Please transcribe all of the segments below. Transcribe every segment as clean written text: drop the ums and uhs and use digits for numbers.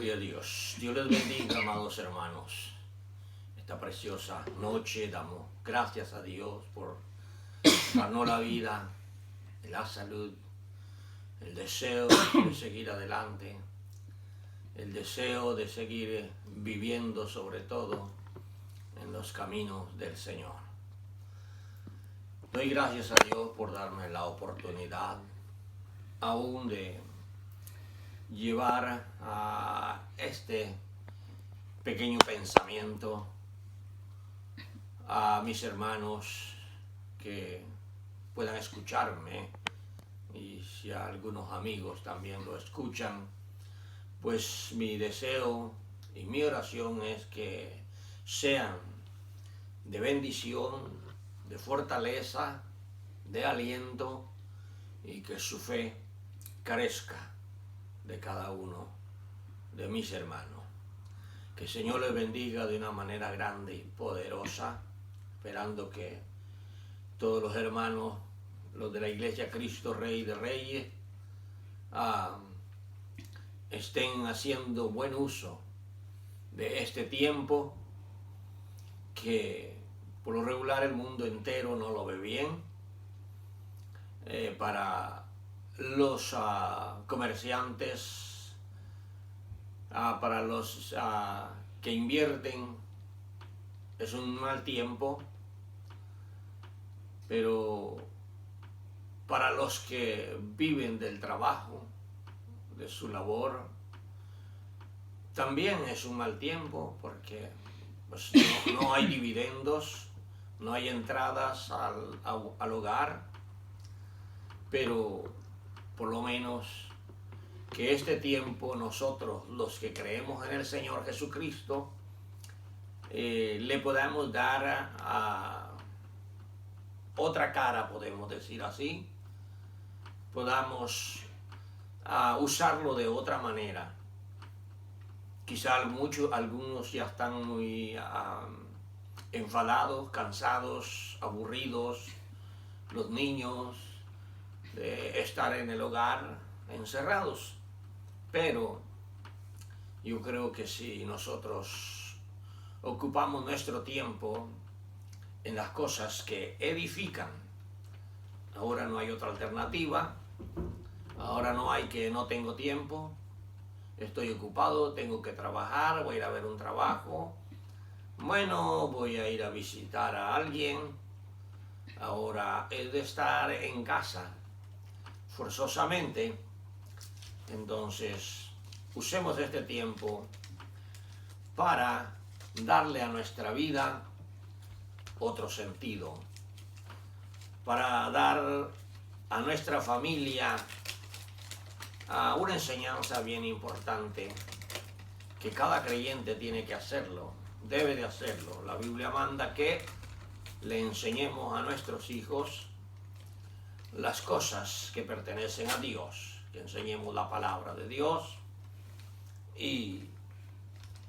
Gloria a Dios. Dios les bendiga, amados hermanos. Esta preciosa noche damos gracias a Dios por darnos la vida, la salud, el deseo de seguir adelante, el deseo de seguir viviendo sobre todo en los caminos del Señor. Doy gracias a Dios por darme la oportunidad aún de llevar a este pequeño pensamiento a mis hermanos que puedan escucharme, y si algunos amigos también lo escuchan, pues mi deseo y mi oración es que sean de bendición, de fortaleza, de aliento, y que su fe crezca de cada uno de mis hermanos. Que el Señor les bendiga de una manera grande y poderosa, esperando que todos los hermanos, los de la Iglesia Cristo Rey de Reyes, estén haciendo buen uso de este tiempo que por lo regular el mundo entero no lo ve bien. Para los comerciantes, para los que invierten, es un mal tiempo, pero para los que viven del trabajo, de su labor, también es un mal tiempo, porque pues, no hay dividendos, no hay entradas al hogar, pero por lo menos que este tiempo nosotros, los que creemos en el Señor Jesucristo, le podamos dar otra cara, podemos decir así, podamos usarlo de otra manera. Quizá algunos ya están muy enfadados, cansados, aburridos, los niños, de estar en el hogar encerrados, pero yo creo que si nosotros ocupamos nuestro tiempo en las cosas que edifican, ahora no hay otra alternativa, ahora no hay que no tengo tiempo, estoy ocupado, tengo que trabajar, voy a ir a ver un trabajo, bueno, voy a ir a visitar a alguien, ahora es de estar en casa forzosamente. Entonces usemos este tiempo para darle a nuestra vida otro sentido, para dar a nuestra familia una enseñanza bien importante que cada creyente tiene que hacerlo, debe de hacerlo. La Biblia manda que le enseñemos a nuestros hijos las cosas que pertenecen a Dios, que enseñemos la palabra de Dios y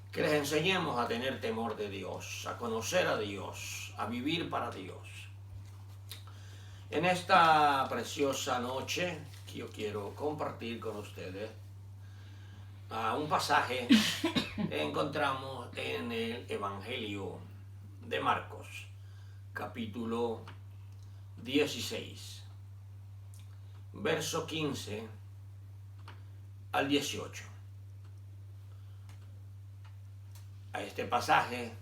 que les enseñemos a tener temor de Dios, a conocer a Dios, a vivir para Dios. En esta preciosa noche que yo quiero compartir con ustedes un pasaje que encontramos en el Evangelio de Marcos, capítulo 16. Verso 15 al 18. A este pasaje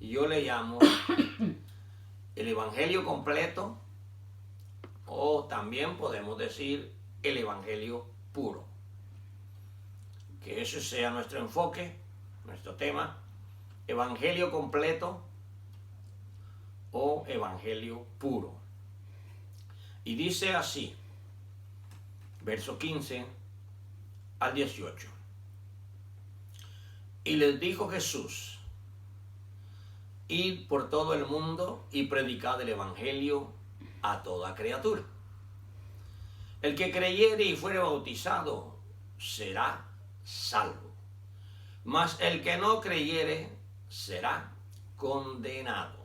yo le llamo el Evangelio completo, o también podemos decir el Evangelio puro. Que ese sea nuestro enfoque, nuestro tema, Evangelio completo o Evangelio puro. Y dice así, verso 15 al 18. Y les dijo Jesús: id por todo el mundo y predicad el evangelio a toda criatura. El que creyere y fuere bautizado será salvo, mas el que no creyere será condenado.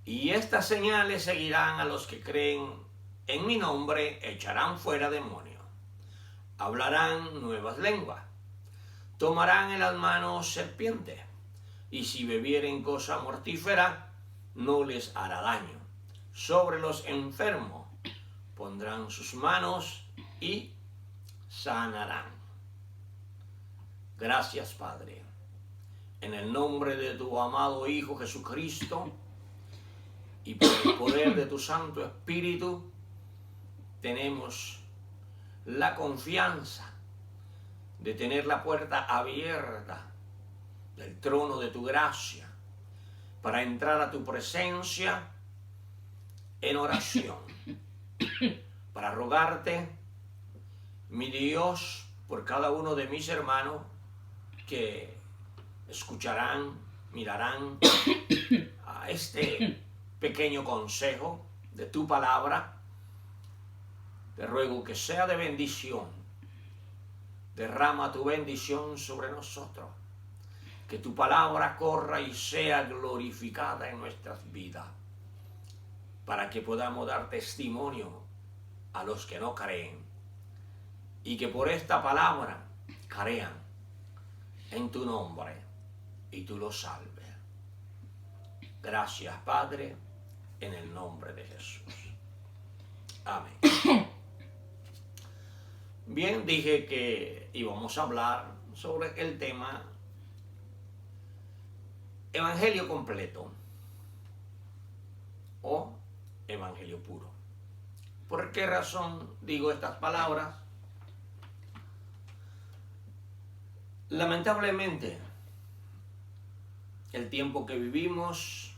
Y estas señales seguirán a los que creen: en mi nombre echarán fuera demonios, hablarán nuevas lenguas, tomarán en las manos serpientes, y si bebieren cosa mortífera, no les hará daño. Sobre los enfermos pondrán sus manos y sanarán. Gracias, Padre. En el nombre de tu amado Hijo Jesucristo y por el poder de tu Santo Espíritu, tenemos la confianza de tener la puerta abierta del trono de tu gracia para entrar a tu presencia en oración, para rogarte, mi Dios, por cada uno de mis hermanos que escucharán, mirarán a este pequeño consejo de tu palabra. Te ruego que sea de bendición. Derrama tu bendición sobre nosotros. Que tu palabra corra y sea glorificada en nuestras vidas, para que podamos dar testimonio a los que no creen, y que por esta palabra crean en tu nombre y tú los salves. Gracias, Padre, en el nombre de Jesús. Amén. Bien, dije que íbamos a hablar sobre el tema Evangelio completo o Evangelio puro. ¿Por qué razón digo estas palabras? Lamentablemente, el tiempo que vivimos,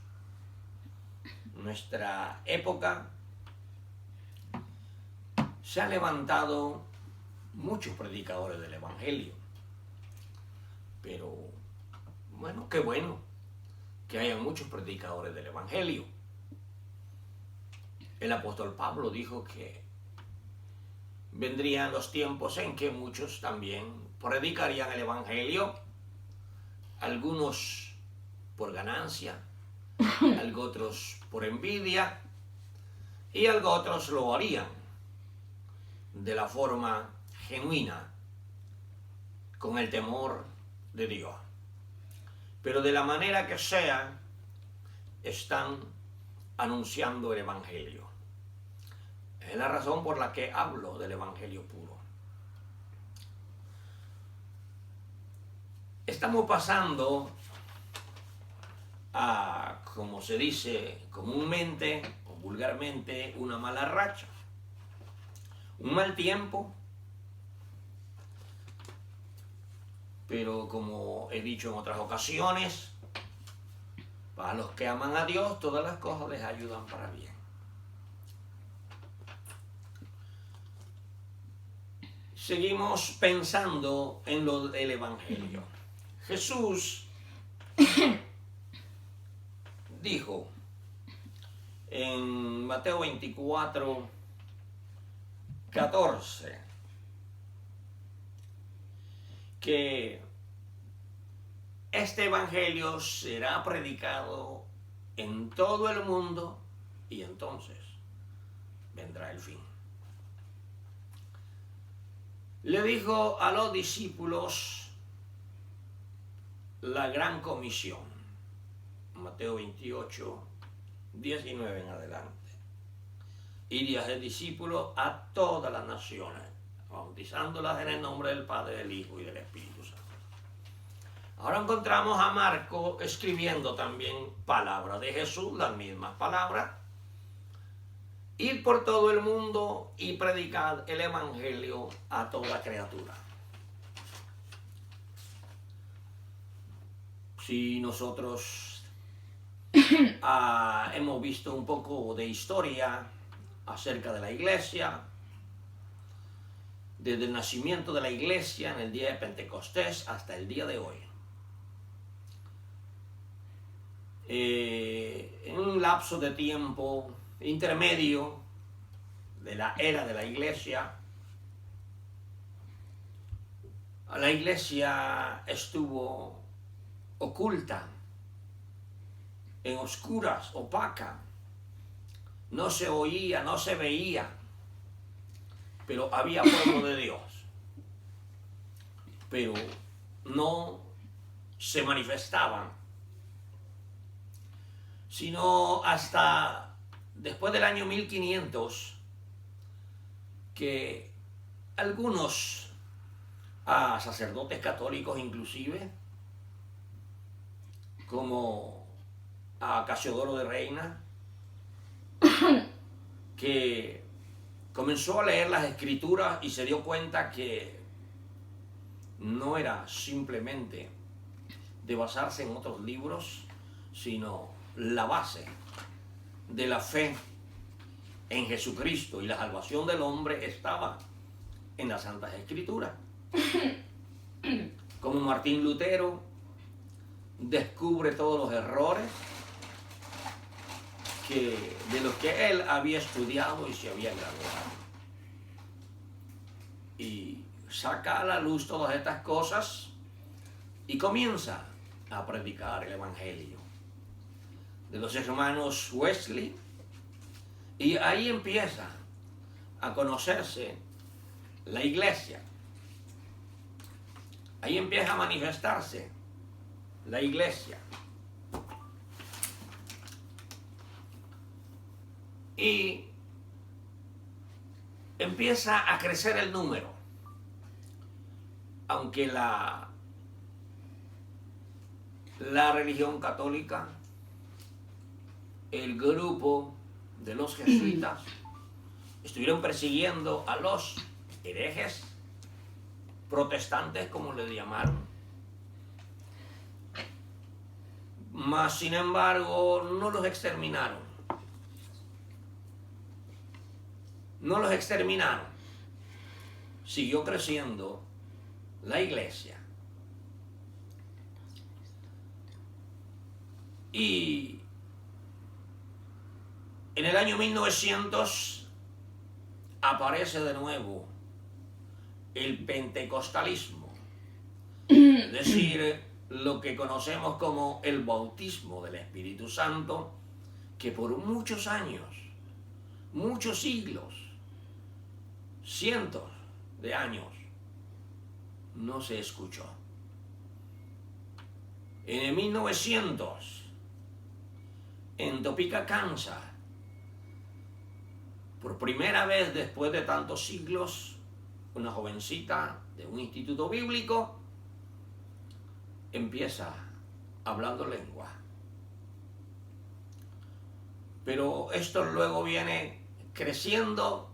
nuestra época, se han levantado muchos predicadores del Evangelio. Pero, bueno, qué bueno que haya muchos predicadores del Evangelio. El apóstol Pablo dijo que vendrían los tiempos en que muchos también predicarían el Evangelio, algunos por ganancia, algunos otros por envidia, y algunos otros lo harían de la forma genuina, con el temor de Dios. Pero de la manera que sea, están anunciando el Evangelio. Es la razón por la que hablo del Evangelio puro. Estamos pasando a, como se dice comúnmente o vulgarmente, una mala racha, un mal tiempo. Pero como he dicho en otras ocasiones, para los que aman a Dios, todas las cosas les ayudan para bien. Seguimos pensando en lo del Evangelio. Jesús dijo en Mateo 24, 14, que este Evangelio será predicado en todo el mundo y entonces vendrá el fin. Le dijo a los discípulos la gran comisión, Mateo 28, 19 en adelante. Y hacer discípulos a todas las naciones, bautizándolas en el nombre del Padre, del Hijo y del Espíritu Santo. Ahora encontramos a Marco escribiendo también palabras de Jesús, las mismas palabras. Ir por todo el mundo y predicar el Evangelio a toda criatura. Si nosotros hemos visto un poco de historia acerca de la iglesia, desde el nacimiento de la iglesia en el día de Pentecostés hasta el día de hoy, en un lapso de tiempo intermedio de la era de la iglesia estuvo oculta, en oscuras, opaca, no se oía, no se veía, pero había pueblo de Dios. Pero no se manifestaban, sino hasta después del año 1500, que algunos sacerdotes católicos inclusive, como a Casiodoro de Reina, que comenzó a leer las escrituras y se dio cuenta que no era simplemente de basarse en otros libros, sino la base de la fe en Jesucristo y la salvación del hombre estaba en las Santas Escrituras. Como Martín Lutero descubre todos los errores de los que él había estudiado y se había graduado, y saca a la luz todas estas cosas y comienza a predicar el Evangelio. De los hermanos Wesley, y ahí empieza a conocerse la iglesia. Ahí empieza a manifestarse la iglesia. Y empieza a crecer el número. Aunque la religión católica, el grupo de los jesuitas, estuvieron persiguiendo a los herejes protestantes, como les llamaron. Mas, sin embargo, no los exterminaron. No los exterminaron. Siguió creciendo la iglesia. Y en el año 1900 aparece de nuevo el pentecostalismo, es decir, lo que conocemos como el bautismo del Espíritu Santo, que por muchos años, muchos siglos, cientos de años, no se escuchó. En el 1900, en Topeka, Kansas, por primera vez después de tantos siglos, una jovencita de un instituto bíblico empieza hablando lengua. Pero esto luego viene creciendo,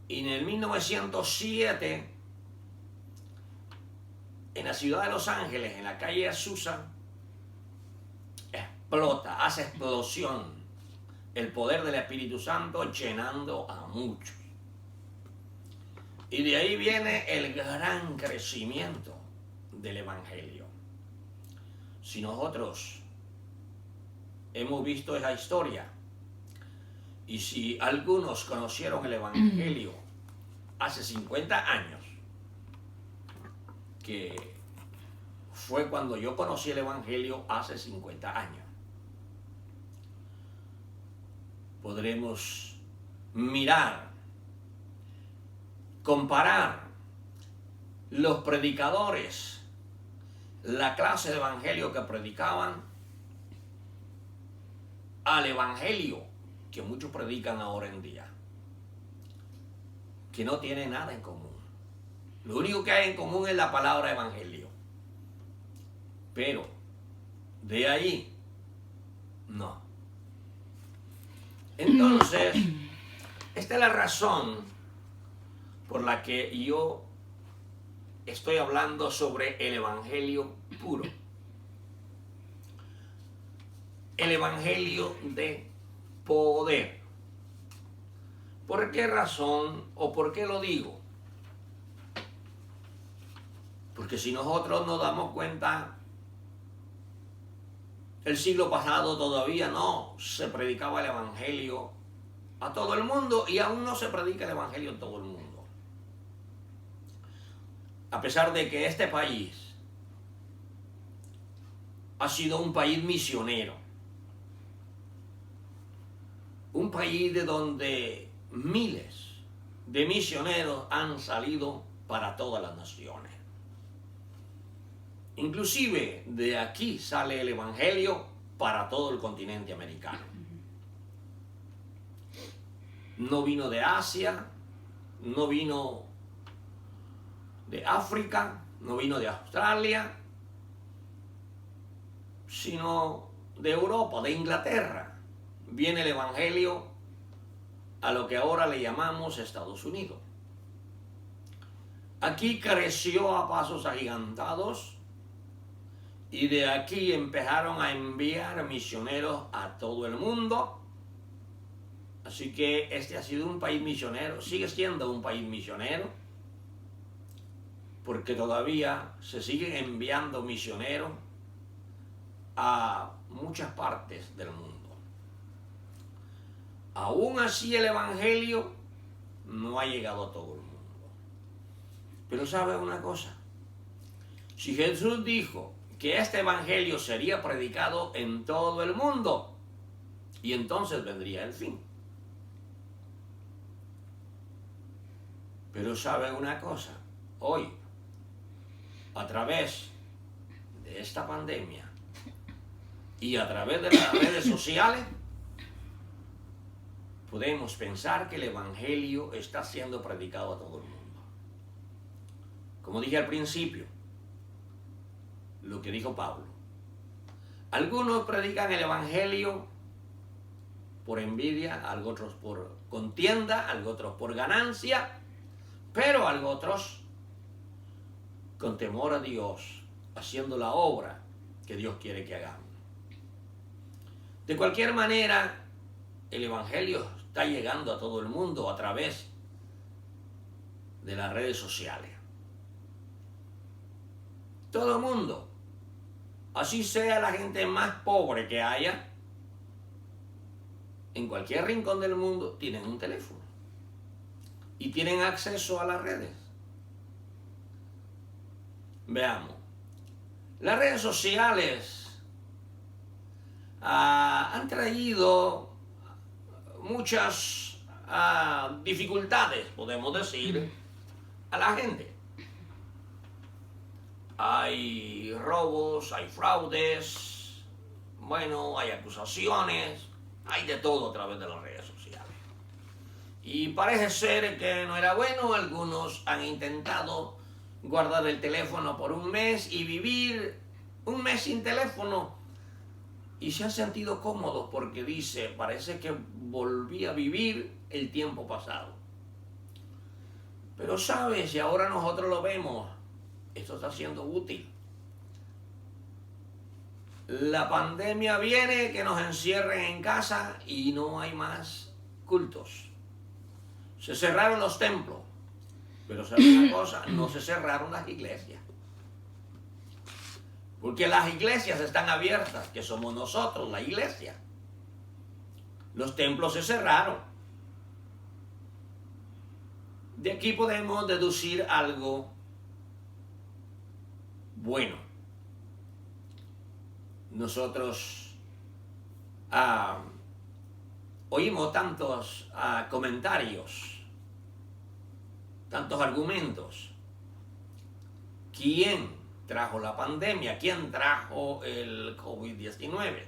y en el 1907, en la ciudad de Los Ángeles, en la calle Azusa, explota, hace explosión el poder del Espíritu Santo, llenando a muchos. Y de ahí viene el gran crecimiento del Evangelio. Si nosotros hemos visto esa historia, y si algunos conocieron el Evangelio hace 50 años, que fue cuando yo conocí el Evangelio hace 50 años, podremos mirar, comparar los predicadores, la clase de evangelio que predicaban, al evangelio que muchos predican ahora en día, que no tiene nada en común. Lo único que hay en común es la palabra evangelio, pero de ahí no. Entonces, esta es la razón por la que yo estoy hablando sobre el evangelio puro, el evangelio de poder. ¿Por qué razón o por qué lo digo? Porque si nosotros nos damos cuenta, el siglo pasado todavía no se predicaba el evangelio a todo el mundo, y aún no se predica el evangelio en todo el mundo. A pesar de que este país ha sido un país misionero, un país de donde miles de misioneros han salido para todas las naciones. Inclusive de aquí sale el Evangelio para todo el continente americano. No vino de Asia, no vino de África, no vino de Australia, sino de Europa, de Inglaterra. Viene el Evangelio a lo que ahora le llamamos Estados Unidos. Aquí creció a pasos agigantados y de aquí empezaron a enviar misioneros a todo el mundo. Así que este ha sido un país misionero, sigue siendo un país misionero, porque todavía se siguen enviando misioneros a muchas partes del mundo. Aún así el Evangelio no ha llegado a todo el mundo. Pero ¿sabe una cosa? Si Jesús dijo que este Evangelio sería predicado en todo el mundo, y entonces vendría el fin. Pero ¿sabe una cosa? Hoy, a través de esta pandemia y a través de las redes sociales, podemos pensar que el Evangelio está siendo predicado a todo el mundo. Como dije al principio, lo que dijo Pablo. Algunos predican el Evangelio por envidia, algo otros por contienda, algo otros por ganancia, pero algo otros con temor a Dios, haciendo la obra que Dios quiere que hagamos. De cualquier manera, el Evangelio está llegando a todo el mundo a través de las redes sociales. Todo el mundo, así sea la gente más pobre que haya, en cualquier rincón del mundo tienen un teléfono y tienen acceso a las redes. Veamos, las redes sociales han traído muchas dificultades, podemos decir, a la gente. Hay robos, hay fraudes, bueno, hay acusaciones, hay de todo a través de las redes sociales. Y parece ser que no era bueno. Algunos han intentado guardar el teléfono por un mes y vivir un mes sin teléfono. Y se han sentido cómodos porque dice, parece que volví a vivir el tiempo pasado. Pero sabes, y ahora nosotros lo vemos, esto está siendo útil. La pandemia viene, que nos encierren en casa y no hay más cultos. Se cerraron los templos, pero ¿sabes una cosa? No se cerraron las iglesias. Porque las iglesias están abiertas, que somos nosotros, la iglesia. Los templos se cerraron. De aquí podemos deducir algo bueno. Nosotros oímos tantos comentarios, tantos argumentos. ¿Quién trajo la pandemia? ¿Quién trajo el COVID-19?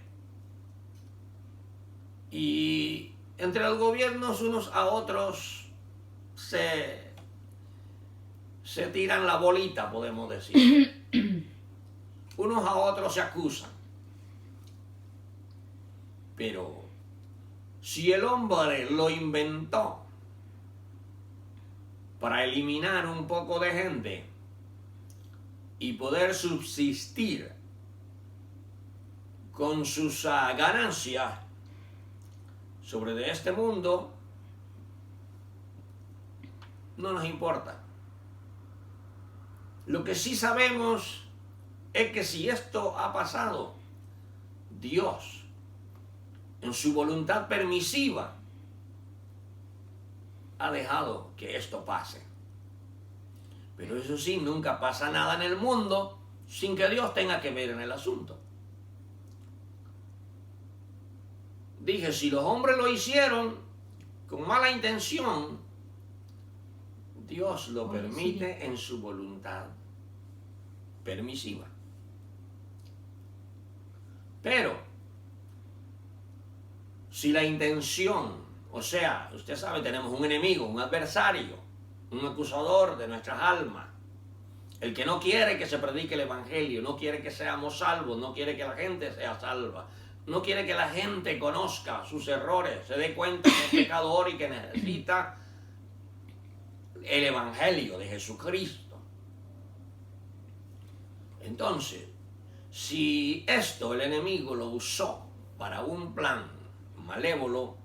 Y entre los gobiernos unos a otros se tiran la bolita, podemos decir. Unos a otros se acusan. Pero si el hombre lo inventó para eliminar un poco de gente y poder subsistir con sus ganancias sobre de este mundo, no nos importa. Lo que sí sabemos es que si esto ha pasado, Dios, en su voluntad permisiva, ha dejado que esto pase. Pero eso sí, nunca pasa nada en el mundo sin que Dios tenga que ver en el asunto. Dije, si los hombres lo hicieron con mala intención, Dios lo permite en su voluntad permisiva. Pero si la intención, o sea, usted sabe, tenemos un enemigo, un adversario, un acusador de nuestras almas, el que no quiere que se predique el evangelio, no quiere que seamos salvos, no quiere que la gente sea salva, no quiere que la gente conozca sus errores, se dé cuenta que es pecador y que necesita el evangelio de Jesucristo. Entonces, si esto el enemigo lo usó para un plan malévolo,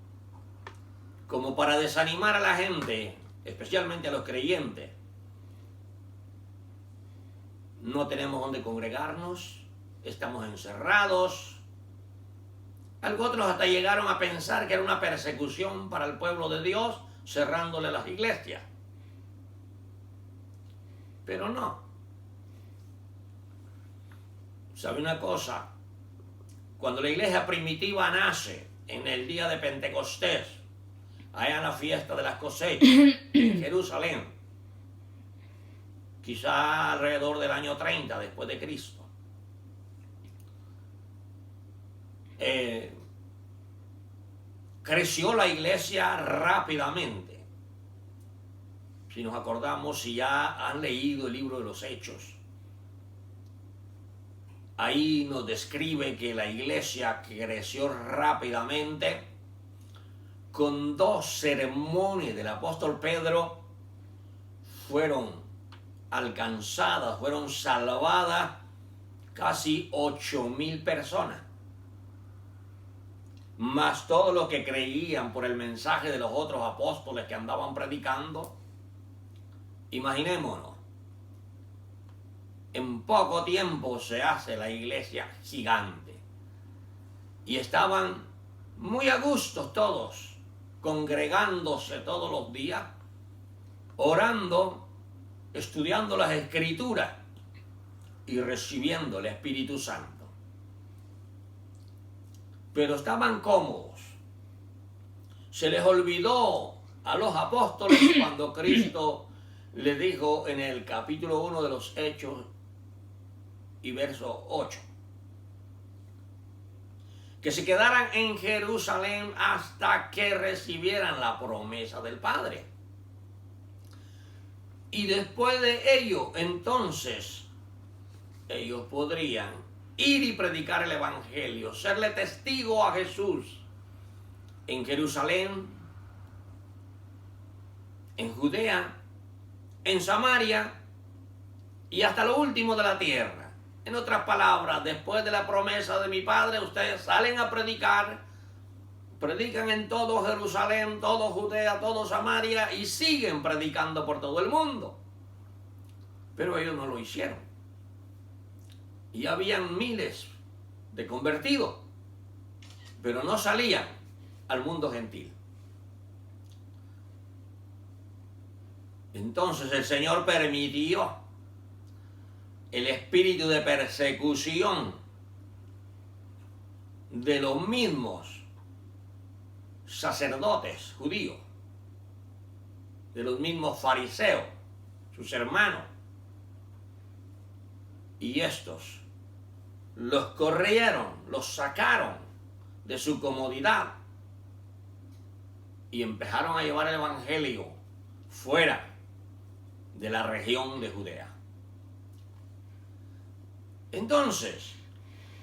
como para desanimar a la gente, especialmente a los creyentes, no tenemos donde congregarnos, estamos encerrados. Algunos hasta llegaron a pensar que era una persecución para el pueblo de Dios, cerrándole las iglesias. Pero no. ¿Sabe una cosa? Cuando la iglesia primitiva nace en el día de Pentecostés, allá en la fiesta de las cosechas, en Jerusalén, quizá alrededor del año 30 después de Cristo, creció la iglesia rápidamente. Si nos acordamos, si ya han leído el libro de los Hechos, ahí nos describe que la iglesia creció rápidamente con 2 sermones del apóstol Pedro. Fueron alcanzadas, fueron salvadas casi 8,000 personas. Más todos los que creían por el mensaje de los otros apóstoles que andaban predicando. Imaginémonos, en poco tiempo se hace la iglesia gigante. Y estaban muy a gusto todos, congregándose todos los días, orando, estudiando las Escrituras y recibiendo el Espíritu Santo. Pero estaban cómodos. Se les olvidó a los apóstoles cuando Cristo les dijo en el capítulo 1 de los Hechos y verso 8, que se quedaran en Jerusalén hasta que recibieran la promesa del Padre. Y después de ello, entonces, ellos podrían ir y predicar el evangelio, serle testigo a Jesús en Jerusalén, en Judea, en Samaria y hasta lo último de la tierra. En otras palabras, después de la promesa de mi Padre, ustedes salen a predicar, predican en todo Jerusalén, todo Judea, todo Samaria y siguen predicando por todo el mundo. Pero ellos no lo hicieron. Y habían miles de convertidos, pero no salían al mundo gentil. Entonces el Señor permitió el espíritu de persecución de los mismos sacerdotes judíos, de los mismos fariseos, sus hermanos. Y estos los corrieron, los sacaron de su comodidad y empezaron a llevar el evangelio fuera de la región de Judea. Entonces,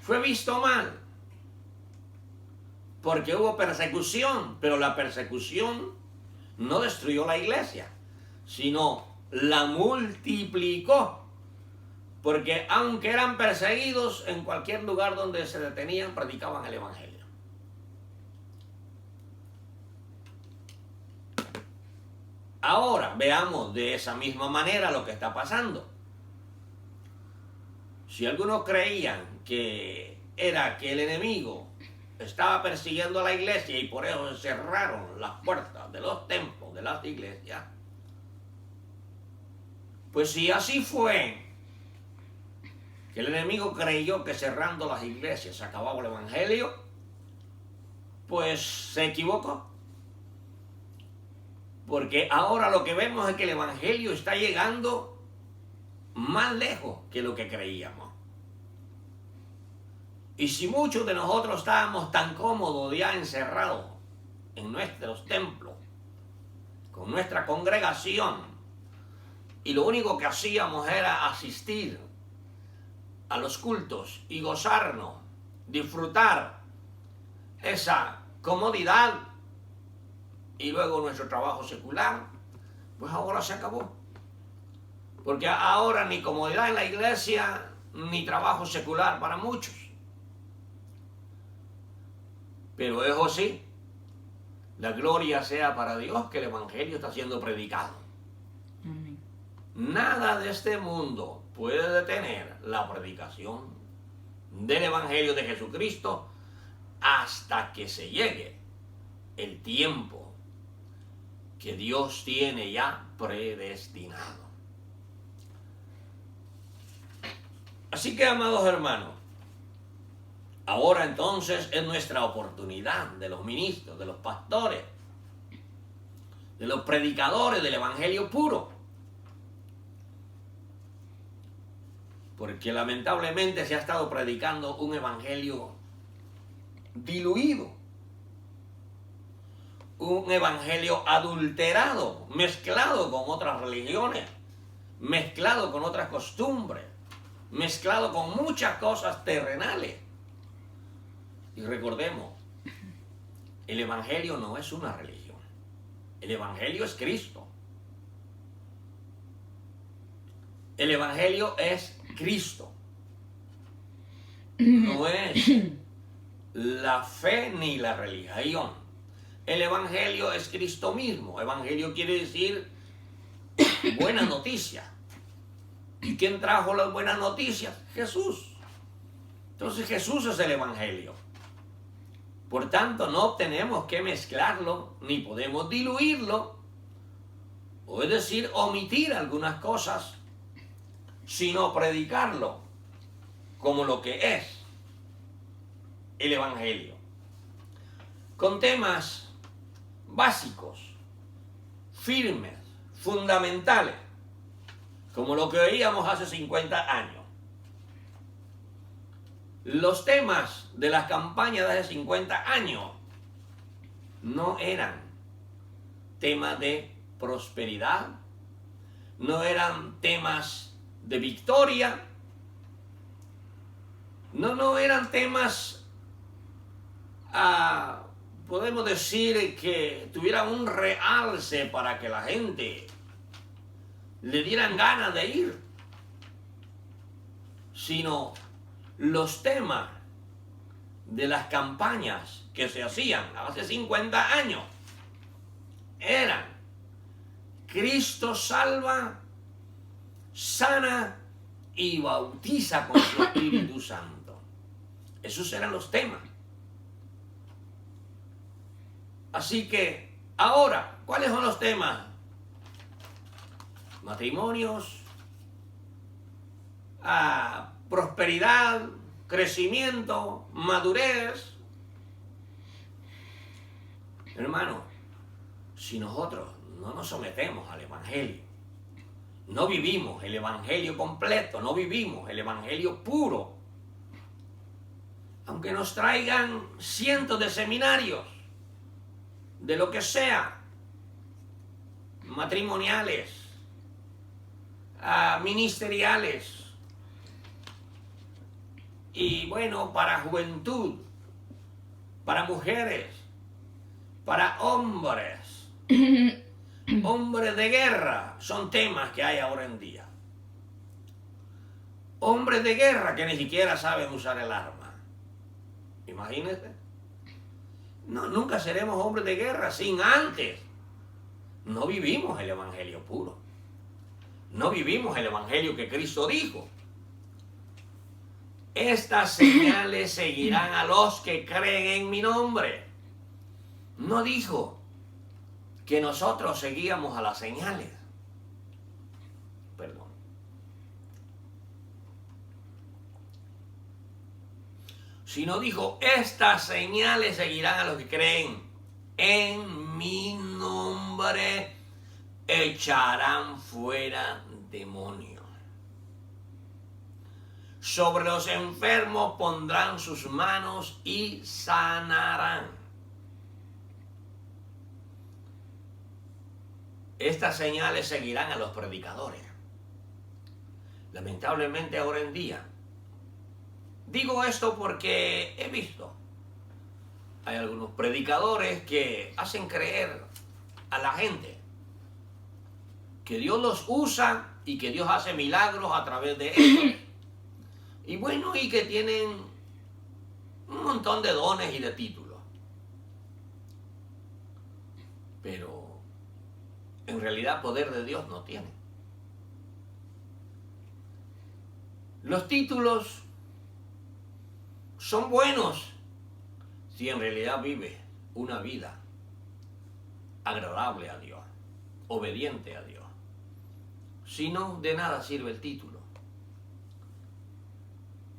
fue visto mal, porque hubo persecución, pero la persecución no destruyó la iglesia, sino la multiplicó, porque aunque eran perseguidos, en cualquier lugar donde se detenían, predicaban el evangelio. Ahora veamos de esa misma manera lo que está pasando. Si algunos creían que era que el enemigo estaba persiguiendo a la iglesia y por eso se cerraron las puertas de los templos, de las iglesias, pues si así fue, que el enemigo creyó que cerrando las iglesias se acababa el evangelio, pues se equivocó. Porque ahora lo que vemos es que el evangelio está llegando más lejos que lo que creíamos. Y si muchos de nosotros estábamos tan cómodos ya encerrados en nuestros templos, con nuestra congregación, y lo único que hacíamos era asistir a los cultos y gozarnos, disfrutar esa comodidad y luego nuestro trabajo secular, pues ahora se acabó. Porque ahora ni comodidad en la iglesia, ni trabajo secular para muchos. Pero eso sí, la gloria sea para Dios que el Evangelio está siendo predicado. Amén. Nada de este mundo puede detener la predicación del Evangelio de Jesucristo hasta que se llegue el tiempo que Dios tiene ya predestinado. Así que, amados hermanos, ahora entonces es nuestra oportunidad de los ministros, de los pastores, de los predicadores del Evangelio puro. Porque lamentablemente se ha estado predicando un evangelio diluido, un evangelio adulterado, mezclado con otras religiones, mezclado con otras costumbres, mezclado con muchas cosas terrenales. Y recordemos, el evangelio no es una religión, el evangelio es Cristo. El evangelio es Cristo. No es la fe ni la religión. El evangelio es Cristo mismo. Evangelio quiere decir buena noticia. ¿Y quién trajo las buenas noticias? Jesús. Entonces Jesús es el evangelio. Por tanto, no tenemos que mezclarlo, ni podemos diluirlo, o es decir, omitir algunas cosas, sino predicarlo como lo que es el evangelio, con temas básicos, firmes, fundamentales, como lo que veíamos hace 50 años. Los temas de las campañas de hace 50 años no eran temas de prosperidad, no eran temas de victoria, no eran temas, podemos decir, que tuvieran un realce para que la gente le dieran ganas de ir, sino los temas de las campañas que se hacían hace 50 años eran: Cristo salva, sana y bautiza con su Espíritu Santo. Esos eran los temas. Así que, ahora, ¿cuáles son los temas? Matrimonios, prosperidad, crecimiento, madurez. Hermano, si nosotros no nos sometemos al Evangelio, no vivimos el evangelio completo, no vivimos el evangelio puro, aunque nos traigan cientos de seminarios, de lo que sea, matrimoniales, ministeriales, y bueno, para juventud, para mujeres, para hombres, hombres de guerra, son temas que hay ahora en día. Hombres de guerra que ni siquiera saben usar el arma. Imagínense. No, nunca seremos hombres de guerra sin antes. No vivimos el evangelio puro. No vivimos el evangelio que Cristo dijo. Estas señales seguirán a los que creen en mi nombre. No dijo que nosotros seguíamos a las señales. Perdón. Sino dijo: estas señales seguirán a los que creen en mi nombre, echarán fuera demonios, Sobre los enfermos pondrán sus manos y sanarán. Estas señales seguirán a los predicadores. Lamentablemente ahora en día, digo esto porque he visto, hay algunos predicadores que hacen creer a la gente que Dios los usa y que Dios hace milagros a través de ellos. Y bueno, y que tienen un montón de dones y de títulos. Pero en realidad poder de Dios no tiene. Los títulos son buenos si en realidad vive una vida agradable a Dios, obediente a Dios. Si no, de nada sirve el título.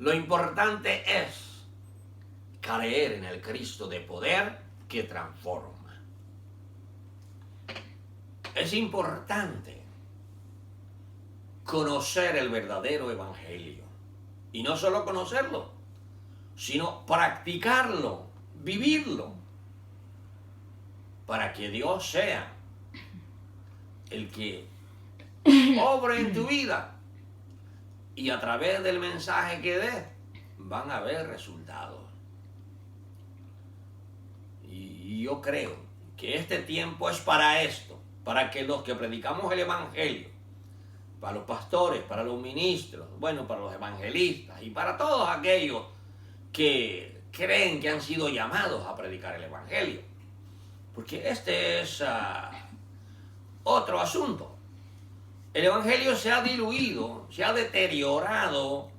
Lo importante es creer en el Cristo de poder que transforma. Es importante conocer el verdadero evangelio. Y no solo conocerlo, sino practicarlo, vivirlo, para que Dios sea el que obre en tu vida. Y a través del mensaje que dé, van a haber resultados. Y yo creo que este tiempo es para esto, para que los que predicamos el evangelio, para los pastores, para los ministros, bueno, para los evangelistas y para todos aquellos que creen que han sido llamados a predicar el evangelio. Porque este es otro asunto. El evangelio se ha diluido, se ha deteriorado.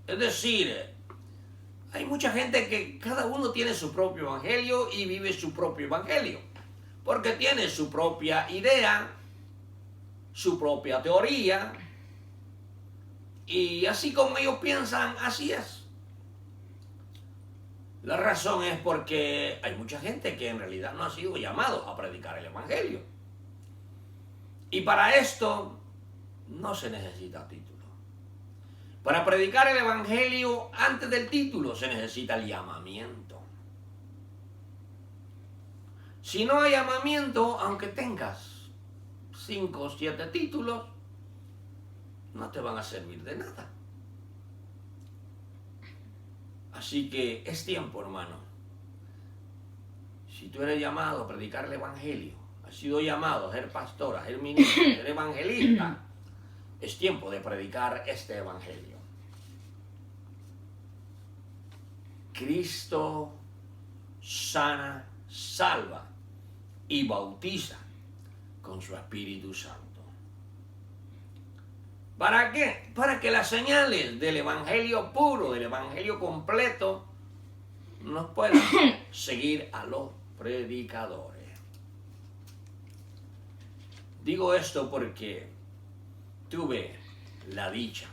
Es decir, hay mucha gente que cada uno tiene su propio evangelio y vive su propio evangelio. Porque tiene su propia idea, su propia teoría. Y así como ellos piensan, así es. La razón es porque hay mucha gente que en realidad no ha sido llamado a predicar el evangelio. Y para esto no se necesita título. Para predicar el evangelio, antes del título se necesita el llamamiento. Si no hay llamamiento, aunque tengas 5 o 7 títulos, no te van a servir de nada. Así que es tiempo, hermano. Si tú eres llamado a predicar el evangelio, has sido llamado a ser pastor, a ser ministro, a ser evangelista, es tiempo de predicar este evangelio. Cristo sana, salva y bautiza con su Espíritu Santo. ¿Para qué? Para que las señales del evangelio puro, del evangelio completo, nos puedan seguir a los predicadores. Digo esto porque tuve la dicha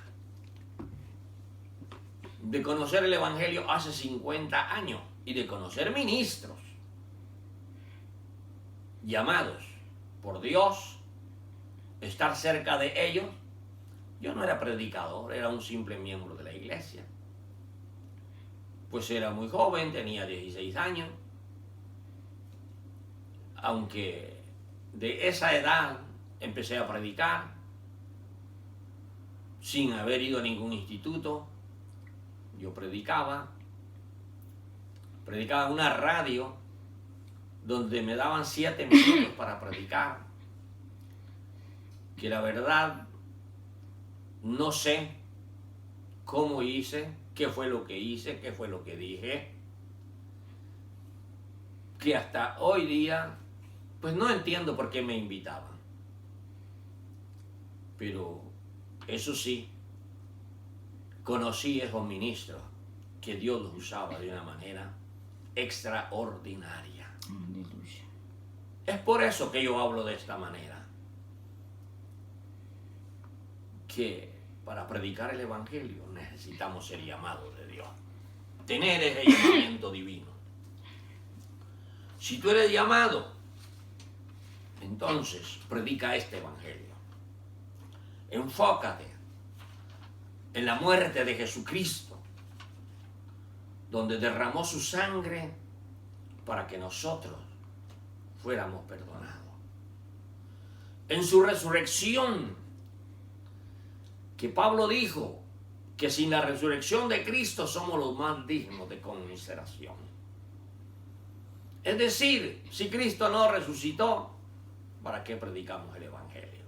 de conocer el evangelio hace 50 años y de conocer ministros llamados por Dios, estar cerca de ellos. Yo no era predicador, era un simple miembro de la iglesia. Pues era muy joven, tenía 16 años. Aunque de esa edad empecé a predicar, sin haber ido a ningún instituto. Yo predicaba en una radio donde me daban 7 minutos para predicar. Que la verdad no sé cómo hice, qué fue lo que hice, qué fue lo que dije, que hasta hoy día pues no entiendo por qué me invitaban. Pero eso sí, conocí a esos ministros que Dios los usaba de una manera extraordinaria. Aleluya. Es por eso que yo hablo de esta manera. Que para predicar el evangelio necesitamos ser llamados de Dios. Tener ese llamamiento divino. Si tú eres llamado, entonces predica este evangelio. Enfócate. en la muerte de Jesucristo, donde derramó su sangre para que nosotros fuéramos perdonados. En su resurrección, que Pablo dijo que sin la resurrección de Cristo somos los más dignos de conmiseración. Es decir, si Cristo no resucitó, ¿para qué predicamos el Evangelio?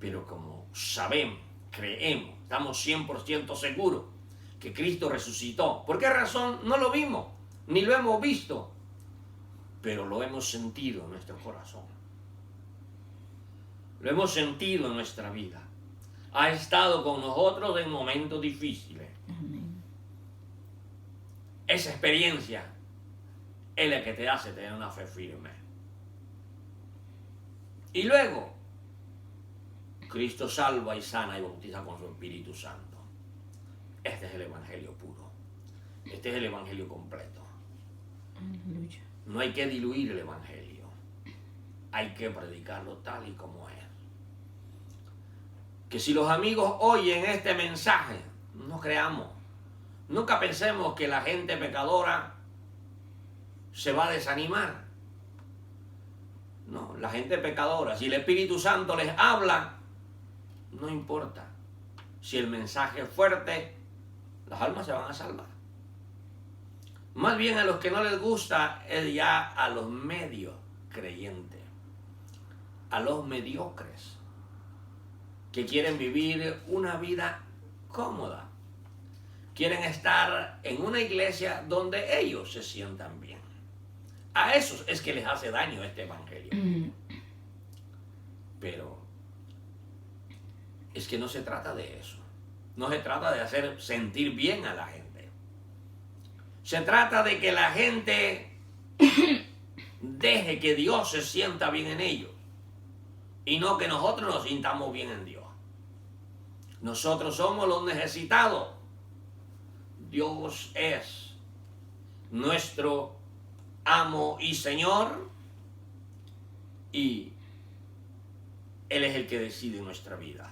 Pero como sabemos, creemos, estamos 100% seguros que Cristo resucitó. ¿Por qué razón? No lo vimos, ni lo hemos visto, pero lo hemos sentido en nuestro corazón. Lo hemos sentido en nuestra vida. Ha estado con nosotros en momentos difíciles. Amén. Esa experiencia es la que te hace tener una fe firme. Y luego, Cristo salva y sana y bautiza con su Espíritu Santo. Este es el Evangelio puro. Este es el Evangelio completo. Aleluya. No hay que diluir el Evangelio. Hay que predicarlo tal y como es. Que si los amigos oyen este mensaje, no creamos. Nunca pensemos que la gente pecadora se va a desanimar. No, la gente pecadora, si el Espíritu Santo les habla, no importa. Si el mensaje es fuerte, las almas se van a salvar. Más bien a los que no les gusta es ya a los medios creyentes, a los mediocres, que quieren vivir una vida cómoda. Quieren estar en una iglesia donde ellos se sientan bien. A esos es que les hace daño este Evangelio. Pero es que no se trata de eso. No se trata de hacer sentir bien a la gente. Se trata de que la gente deje que Dios se sienta bien en ellos. Y no que nosotros nos sintamos bien en Dios. Nosotros somos los necesitados. Dios es nuestro amo y Señor. Y Él es el que decide nuestra vida.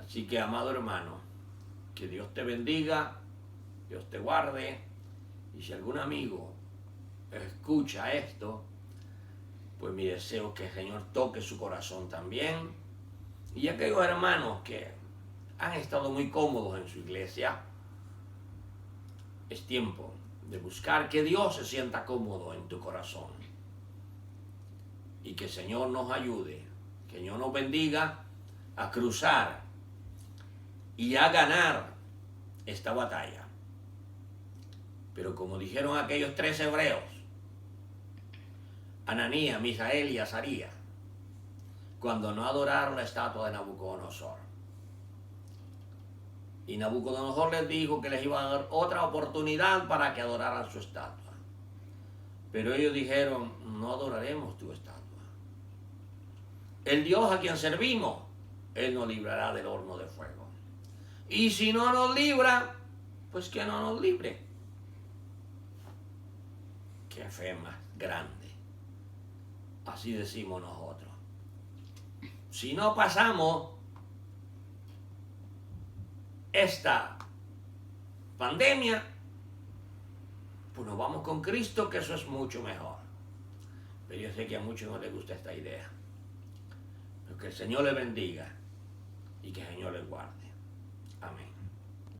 Así que, amado hermano, que Dios te bendiga, Dios te guarde. Y si algún amigo escucha esto, pues mi deseo es que el Señor toque su corazón también. Y aquellos hermanos que han estado muy cómodos en su iglesia, es tiempo de buscar que Dios se sienta cómodo en tu corazón. Y que el Señor nos ayude, que el Señor nos bendiga a cruzar y a ganar esta batalla. Pero como dijeron aquellos 3 hebreos, Ananías, Misael y Azarías, cuando no adoraron la estatua de Nabucodonosor. Y Nabucodonosor les dijo que les iba a dar otra oportunidad para que adoraran su estatua. Pero ellos dijeron, no adoraremos tu estatua. El Dios a quien servimos, Él nos librará del horno de fuego. Y si no nos libra, pues que no nos libre. Qué fe más grande. Así decimos nosotros. Si no pasamos esta pandemia, pues nos vamos con Cristo, que eso es mucho mejor. Pero yo sé que a muchos no les gusta esta idea. Pero que el Señor les bendiga y que el Señor les guarde. Amén.